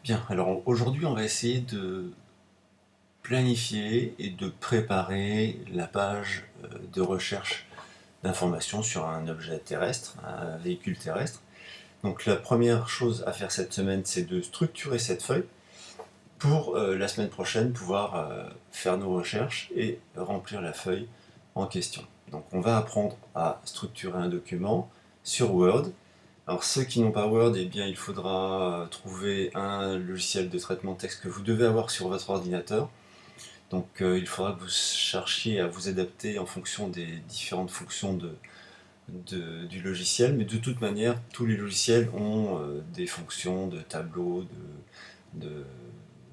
Bien, alors aujourd'hui on va essayer de planifier et de préparer la page de recherche d'informations sur un objet terrestre, un véhicule terrestre. Donc la première chose à faire cette semaine, c'est de structurer cette feuille pour la semaine prochaine pouvoir faire nos recherches et remplir la feuille en question. Donc on va apprendre à structurer un document sur Word. Alors ceux qui n'ont pas Word, eh bien il faudra trouver un logiciel de traitement de texte que vous devez avoir sur votre ordinateur. Donc il faudra que vous cherchiez à vous adapter en fonction des différentes fonctions du logiciel, mais de toute manière, tous les logiciels ont des fonctions de tableau, de-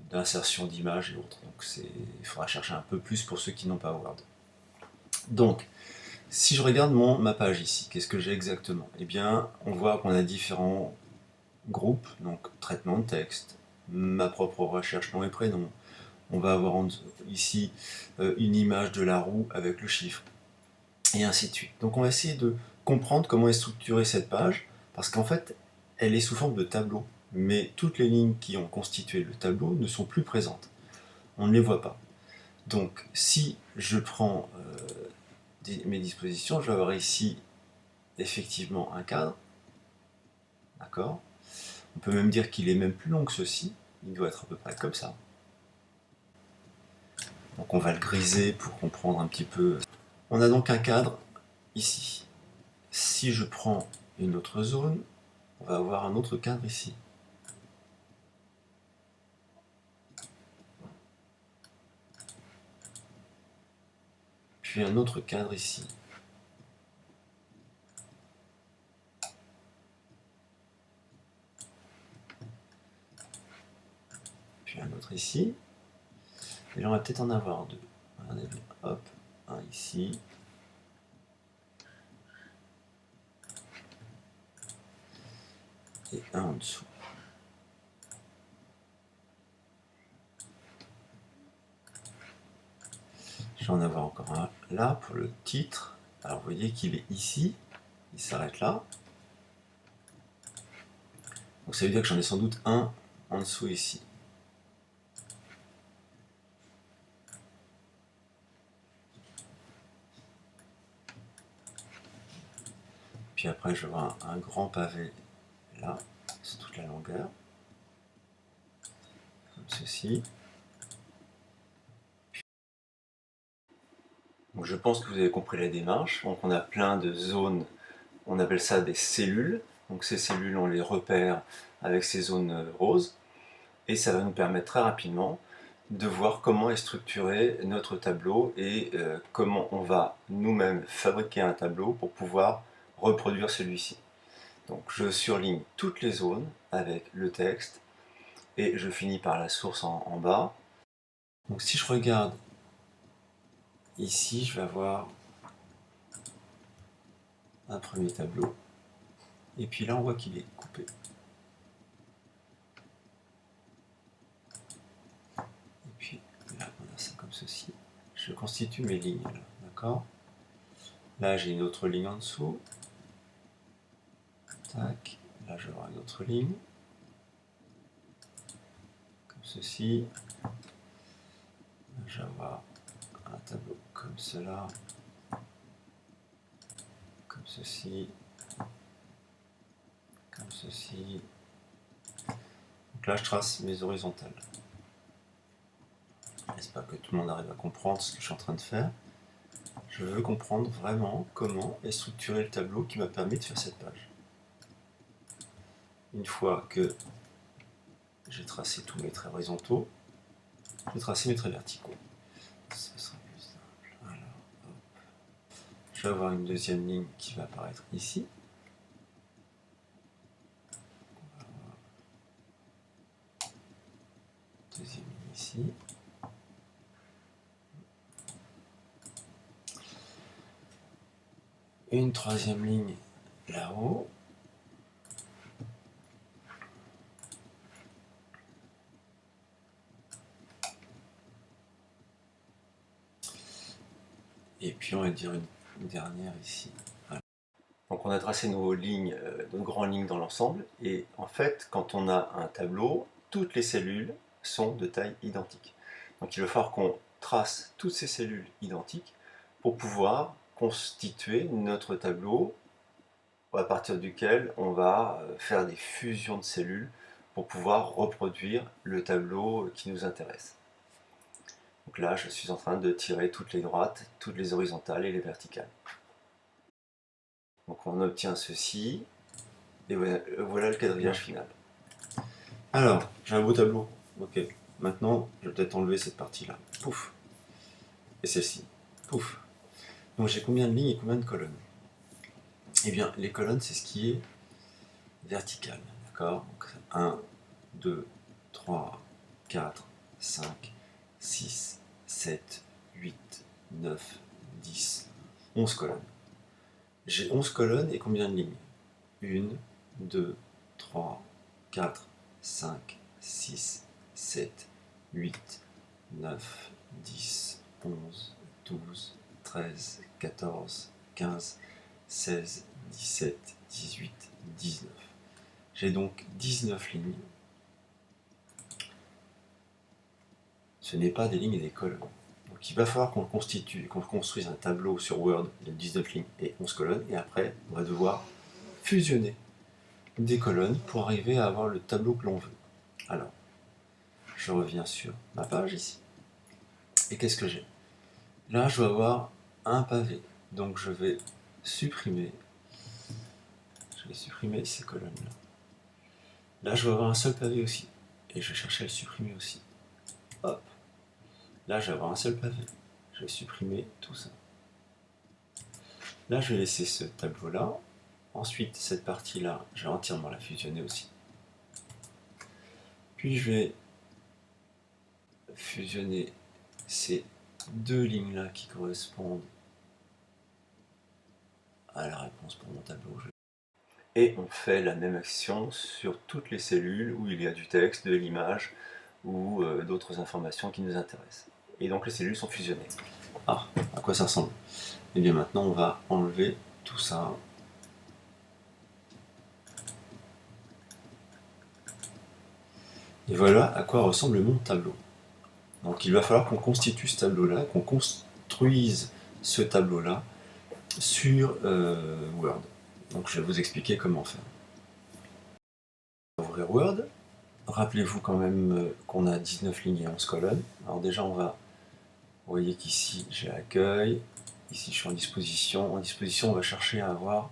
d'insertion d'images et autres. Donc il faudra chercher un peu plus pour ceux qui n'ont pas Word. Donc, si je regarde ma page ici, qu'est-ce que j'ai exactement? Eh bien, on voit qu'on a différents groupes, donc traitement de texte, ma propre recherche nom et prénom. On va avoir ici une image de la roue avec le chiffre, et ainsi de suite. Donc on va essayer de comprendre comment est structurée cette page, parce qu'en fait, elle est sous forme de tableau, mais toutes les lignes qui ont constitué le tableau ne sont plus présentes. On ne les voit pas. Donc si je prends mes dispositions, je vais avoir ici effectivement un cadre, d'accord. On peut même dire qu'il est même plus long que ceci, il doit être à peu près comme ça. Donc on va le griser pour comprendre un petit peu. On a donc un cadre ici. Si je prends une autre zone, on va avoir un autre cadre ici. Puis un autre cadre ici. Puis un autre ici. Et là on va peut-être en avoir deux. Regardez bien. Hop, un ici. Et un en dessous. Je vais en avoir encore un là pour le titre. Alors vous voyez qu'il est ici. Il s'arrête là. Donc ça veut dire que j'en ai sans doute un en dessous ici. Puis après je vais avoir un grand pavé là, c'est toute la longueur. Comme ceci. Donc je pense que vous avez compris la démarche. Donc on a plein de zones, on appelle ça des cellules. Donc ces cellules, on les repère avec ces zones roses. Et ça va nous permettre très rapidement de voir comment est structuré notre tableau et comment on va nous-mêmes fabriquer un tableau pour pouvoir reproduire celui-ci. Donc je surligne toutes les zones avec le texte et je finis par la source en bas. Donc si je regarde ici, je vais avoir un premier tableau. Et puis là, on voit qu'il est coupé. Et puis là, on a ça comme ceci. Je constitue mes lignes là, d'accord? Là, j'ai une autre ligne en dessous. Tac. Là, je vais avoir une autre ligne. Comme ceci. Là, je vais avoir un tableau comme cela. Comme ceci. Comme ceci. Donc là, je trace mes horizontales. J'espère que tout le monde arrive à comprendre ce que je suis en train de faire. Je veux comprendre vraiment comment est structuré le tableau qui m'a permis de faire cette page. Une fois que j'ai tracé tous mes traits horizontaux, je vais tracer mes traits verticaux. Ça sera plus simple. Alors, je vais avoir une deuxième ligne qui va apparaître ici. Deuxième ligne ici. Une troisième ligne là-haut. Et puis on va dire une dernière ici. Voilà. Donc on a tracé nos lignes, nos grandes lignes dans l'ensemble. Et en fait, quand on a un tableau, toutes les cellules sont de taille identique. Donc il va falloir qu'on trace toutes ces cellules identiques pour pouvoir constituer notre tableau à partir duquel on va faire des fusions de cellules pour pouvoir reproduire le tableau qui nous intéresse. Donc là, je suis en train de tirer toutes les droites, toutes les horizontales et les verticales. Donc on obtient ceci, et voilà le quadrillage final. Alors, j'ai un beau tableau. Ok, maintenant, je vais peut-être enlever cette partie-là. Pouf. Et celle-ci. Pouf. Donc j'ai combien de lignes et combien de colonnes? Eh bien, les colonnes, c'est ce qui est vertical. D'accord? 1, 2, 3, 4, 5, 6, 7, 8, 9, 10, 11 colonnes. J'ai 11 colonnes et combien de lignes? 1, 2, 3, 4, 5, 6, 7, 8, 9, 10, 11, 12, 13, 14, 15, 16, 17, 18, 19. J'ai donc 19 lignes. Ce n'est pas des lignes et des colonnes. Donc il va falloir qu'on construise un tableau sur Word de 19 lignes et 11 colonnes, et après on va devoir fusionner des colonnes pour arriver à avoir le tableau que l'on veut. Alors, je reviens sur ma page ici. Et qu'est-ce que j'ai? Là, je vais avoir un pavé. Donc je vais supprimer ces colonnes-là. Là, je vais avoir un seul pavé aussi. Et je vais chercher à le supprimer aussi. Hop. Là, je vais avoir un seul pavé. Je vais supprimer tout ça. Là, je vais laisser ce tableau-là. Ensuite, cette partie-là, je vais entièrement la fusionner aussi. Puis, je vais fusionner ces deux lignes-là qui correspondent à la réponse pour mon tableau. Et on fait la même action sur toutes les cellules où il y a du texte, de l'image ou d'autres informations qui nous intéressent. Et donc les cellules sont fusionnées. Ah, à quoi ça ressemble? Et bien maintenant on va enlever tout ça. Et voilà à quoi ressemble mon tableau. Donc il va falloir qu'on constitue ce tableau-là, qu'on construise ce tableau-là sur Word. Donc je vais vous expliquer comment faire. On va ouvrir Word. Rappelez-vous quand même qu'on a 19 lignes et 11 colonnes. Alors déjà on va, vous voyez qu'ici j'ai accueil, ici je suis en disposition. En disposition on va chercher à avoir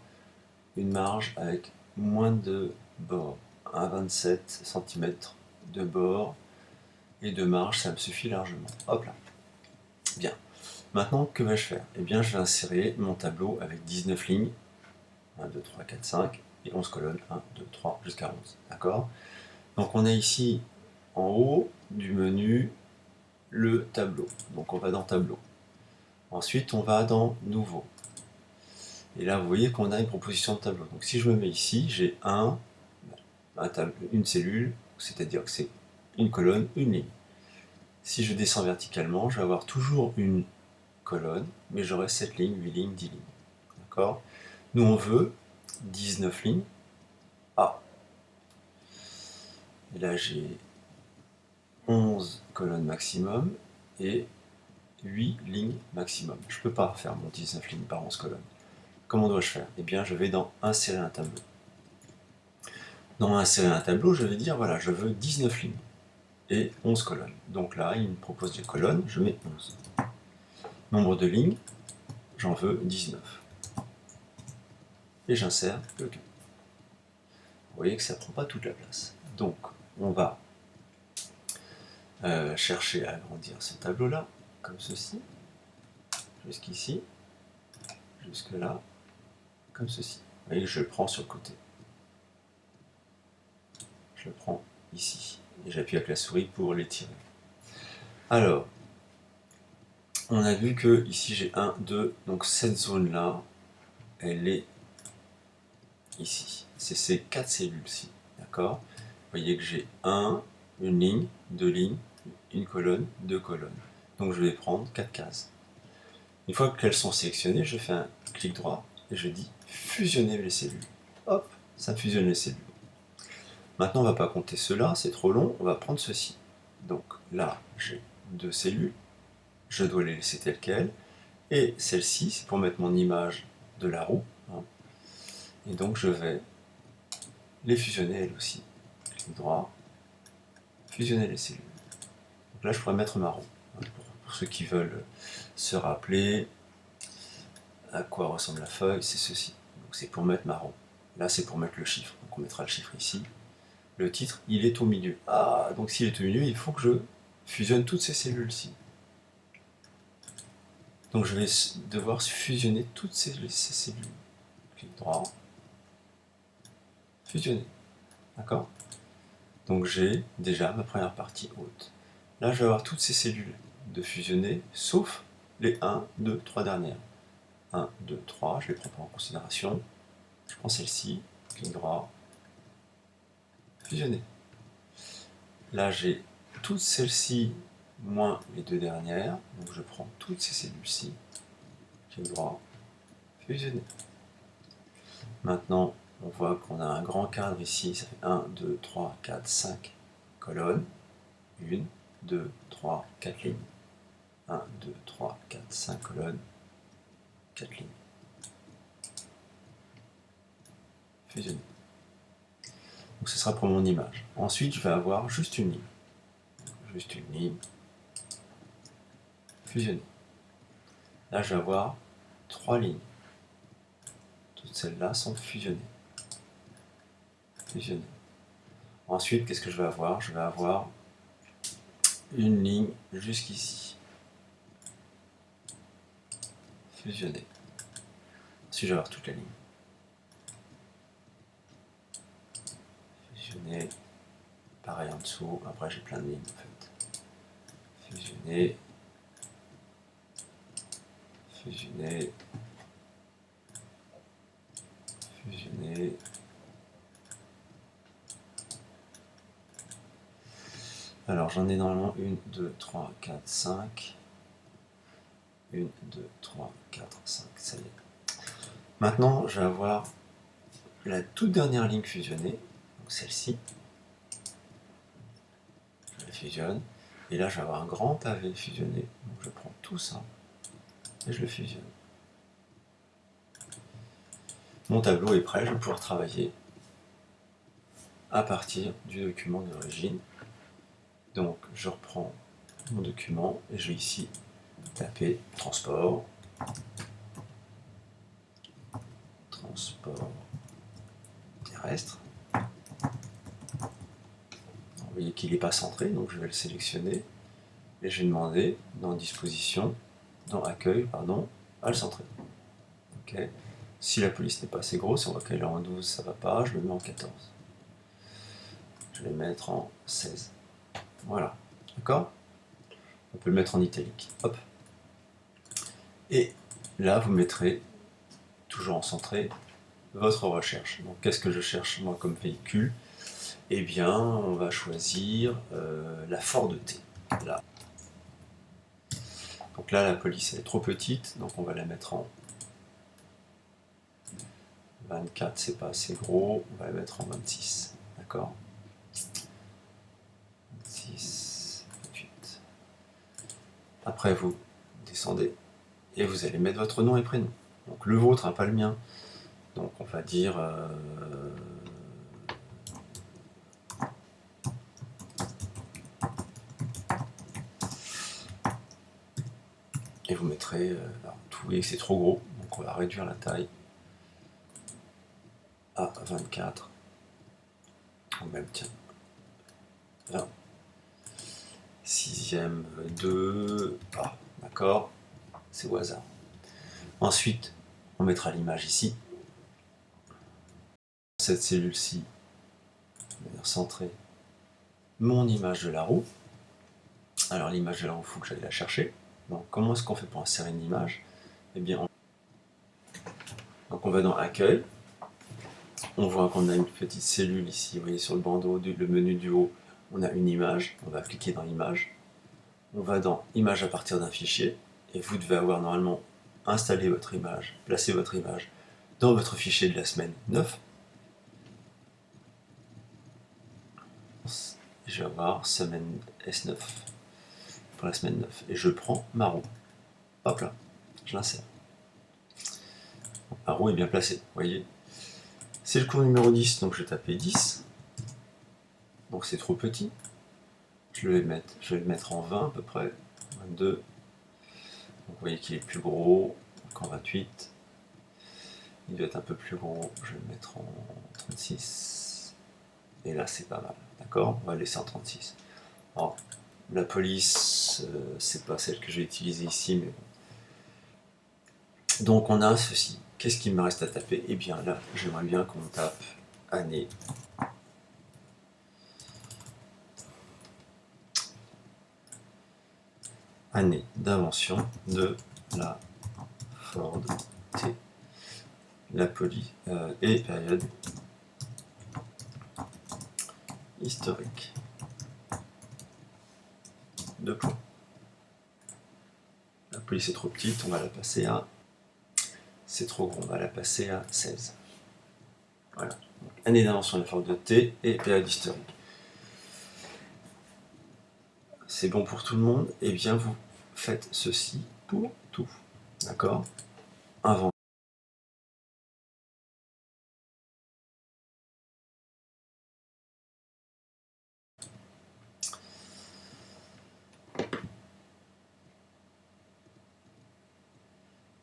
une marge avec moins de bords, 1,27 cm de bord et de marge, ça me suffit largement. Hop là. Bien. Maintenant, que vais-je faire? Eh bien, je vais insérer mon tableau avec 19 lignes, 1, 2, 3, 4, 5, et 11 colonnes, 1, 2, 3, jusqu'à 11. D'accord? Donc on a ici, en haut du menu, le tableau. Donc on va dans Tableau. Ensuite, on va dans Nouveau. Et là, vous voyez qu'on a une proposition de tableau. Donc si je me mets ici, j'ai une cellule, c'est-à-dire que c'est une colonne, une ligne. Si je descends verticalement, je vais avoir toujours une colonne, mais j'aurai 7 lignes, 8 lignes, 10 lignes. D'accord? Nous, on veut 19 lignes. Ah! Et là, j'ai 11 colonnes maximum et 8 lignes maximum. Je ne peux pas faire mon 19 lignes par 11 colonnes. Comment dois-je faire? Eh bien, je vais dans Insérer un tableau. Dans Insérer un tableau, je vais dire, voilà, je veux 19 lignes et 11 colonnes. Donc là, il me propose des colonnes, je mets 11. Nombre de lignes, j'en veux 19. Et j'insère le tout. Vous voyez que ça ne prend pas toute la place. Donc, on va chercher à agrandir ce tableau-là, comme ceci, jusqu'ici, jusque là, comme ceci. Vous voyez, je le prends sur le côté. Je le prends ici. Et j'appuie avec la souris pour l'étirer. Alors, on a vu que ici j'ai 1, 2, donc cette zone-là, elle est ici. C'est ces 4 cellules-ci. D'accord? Vous voyez que j'ai une ligne, 2 lignes, une colonne, 2 colonnes. Donc je vais prendre 4 cases. Une fois qu'elles sont sélectionnées, je fais un clic droit et je dis fusionner les cellules. Hop, ça fusionne les cellules. Maintenant, on ne va pas compter cela, c'est trop long, on va prendre ceci. Donc là, j'ai 2 cellules, je dois les laisser telles quelles, et celle-ci, c'est pour mettre mon image de la roue, hein. Et donc je vais les fusionner elles aussi. Clic droit, fusionner les cellules. Donc là, je pourrais mettre ma roue. Pour ceux qui veulent se rappeler à quoi ressemble la feuille, c'est ceci. Donc c'est pour mettre ma roue. Là, c'est pour mettre le chiffre. Donc on mettra le chiffre ici. Le titre, il est au milieu. Ah, donc s'il est au milieu, il faut que je fusionne toutes ces cellules-ci. Donc je vais devoir fusionner toutes ces cellules. Clic droit, fusionner. D'accord? Donc j'ai déjà ma première partie haute. Là, je vais avoir toutes ces cellules de fusionner, sauf les 1, 2, 3 dernières. 1, 2, 3, je ne les prends pas en considération. Je prends celle-ci, clic droit, fusionner. Là, j'ai toutes celles-ci moins les 2 dernières. Donc je prends toutes ces cellules-ci, clic droit, fusionner. Maintenant, on voit qu'on a un grand cadre ici. Ça fait 1, 2, 3, 4, 5 colonnes. 1, 2, 3, 4 lignes. 1, 2, 3, 4, 5 colonnes. 4 lignes. Fusionner. Donc ce sera pour mon image. Ensuite, je vais avoir juste une ligne. Juste une ligne. Fusionner. Là, je vais avoir 3 lignes. Toutes celles-là sont fusionnées. Fusionner. Ensuite, qu'est-ce que je vais avoir? Je vais avoir une ligne jusqu'ici. Fusionner. Ensuite, je vais avoir toute la ligne. Fusionner. Pareil en dessous. Après, j'ai plein de lignes en fait. Fusionner. Fusionner. Fusionner. Alors j'en ai normalement 1, 2, 3, 4, 5. 1, 2, 3, 4, 5. Ça y est. Maintenant, je vais avoir la toute dernière ligne fusionnée. Donc celle-ci. Je la fusionne. Et là, je vais avoir un grand pavé fusionné. Donc je prends tout ça et je le fusionne. Mon tableau est prêt, je vais pouvoir travailler à partir du document d'origine. Donc je reprends mon document et je vais ici taper transport terrestre. Vous voyez qu'il n'est pas centré, donc je vais le sélectionner et je vais demander dans disposition, dans accueil, pardon, à le centrer. Okay. Si la police n'est pas assez grosse, on voit qu'elle est en 12, ça ne va pas, je le mets en 14. Je vais le mettre en 16. Voilà, d'accord? On peut le mettre en italique. Hop. Et là, vous mettrez, toujours en centré, votre recherche. Donc, qu'est-ce que je cherche, moi, comme véhicule? Eh bien, on va choisir la Ford T. Là. Donc là, la police est trop petite, donc on va la mettre en 24, c'est pas assez gros, on va la mettre en 26. D'accord? 26, 28. Après, vous descendez et vous allez mettre votre nom et prénom. Donc le vôtre, hein, pas le mien. Donc on va dire et vous mettrez alors, vous voyez que c'est trop gros, donc on va réduire la taille à 24. Ou même tiens 20. 6e 2. Ah, d'accord, c'est au hasard. Ensuite, on mettra l'image ici. Cette cellule-ci, on va venir centrer mon image de la roue. Alors l'image de la roue, il faut que j'aille la chercher. Donc comment est-ce qu'on fait pour insérer une image? Eh bien, donc on va dans Accueil. On voit qu'on a une petite cellule ici, vous voyez sur le bandeau, le menu du haut, on a une image. On va cliquer dans Image. On va dans Image à partir d'un fichier. Et vous devez avoir normalement installé votre image, placé votre image dans votre fichier de la semaine 9. et je vais avoir semaine S9 pour la semaine 9. Et je prends ma roue. Hop là, je l'insère. Ma roue est bien placée, vous voyez. C'est le cours numéro 10, donc je vais taper 10. Donc c'est trop petit. Je vais le mettre en 20 à peu près. 22. Donc vous voyez qu'il est plus gros qu'en 28. Il doit être un peu plus gros. Je vais le mettre en 36. Et là c'est pas mal. D'accord? On va le laisser en 36. Alors, la police, c'est pas celle que je vais utiliser ici, mais bon. Donc on a ceci. Qu'est-ce qu'il me reste à taper? Eh bien là, j'aimerais bien qu'on tape année. Année d'invention de la Ford T. La police et période historique. Deux points. La police est trop petite, on va la passer à... C'est trop gros, on va la passer à 16. Voilà. Donc, année d'invention de la Ford T et période historique. C'est bon pour tout le monde? Eh bien, vous faites ceci pour tout. D'accord? Inventer.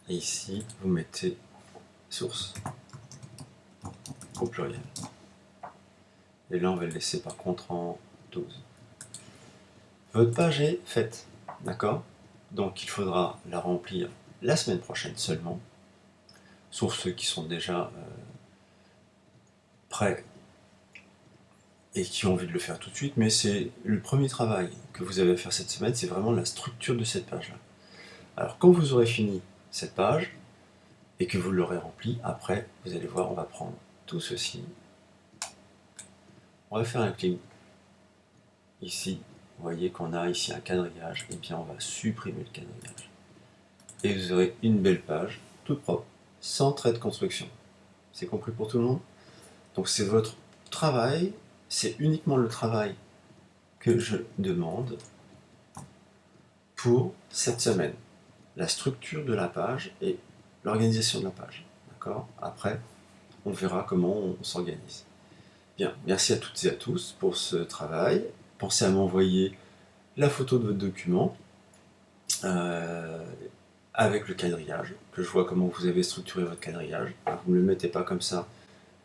Et ici, vous mettez source au pluriel. Et là, on va le laisser par contre en 12. Votre page est faite, d'accord? Donc il faudra la remplir la semaine prochaine seulement, sauf ceux qui sont déjà prêts et qui ont envie de le faire tout de suite, mais c'est le premier travail que vous avez à faire cette semaine, c'est vraiment la structure de cette page-là. Alors quand vous aurez fini cette page, et que vous l'aurez remplie, après, vous allez voir, on va prendre tout ceci, on va faire un clic ici, vous voyez qu'on a ici un quadrillage, et bien on va supprimer le quadrillage. Et vous aurez une belle page, toute propre, sans trait de construction. C'est compris pour tout le monde? Donc c'est votre travail, c'est uniquement le travail que je demande pour cette semaine. La structure de la page et l'organisation de la page. D'accord? Après, on verra comment on s'organise. Bien, merci à toutes et à tous pour ce travail. Pensez à m'envoyer la photo de votre document avec le quadrillage, que je vois comment vous avez structuré votre quadrillage. Vous ne le mettez pas comme ça,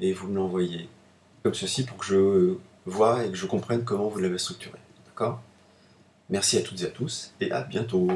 et vous me l'envoyez comme ceci pour que je vois et que je comprenne comment vous l'avez structuré. D'accord? Merci à toutes et à tous, et à bientôt.